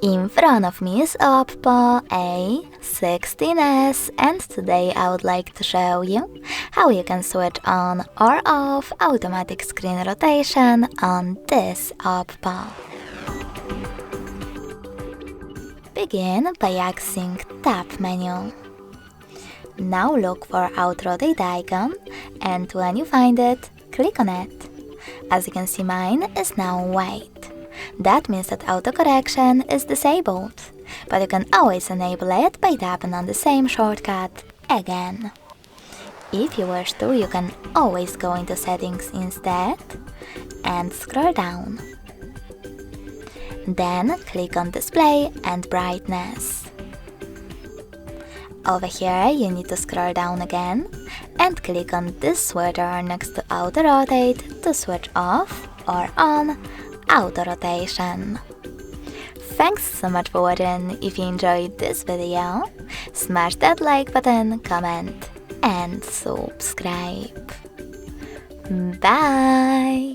In front of me is OPPO A16S, and today I would like to show you how you can switch on or off automatic screen rotation on this OPPO. Begin by accessing Tap menu. Now look for Auto Rotate icon, and when you find it, click on it. As you can see, mine is now white. That means that autocorrection is disabled, but you can always enable it by tapping on the same shortcut again. If you wish to, you can always go into settings instead and scroll down. Then click on display and brightness. Over here you need to scroll down again and click on this switcher next to auto rotate to switch off or on auto rotation. Thanks so much for watching. If you enjoyed this video, smash that like button, comment and subscribe. Bye!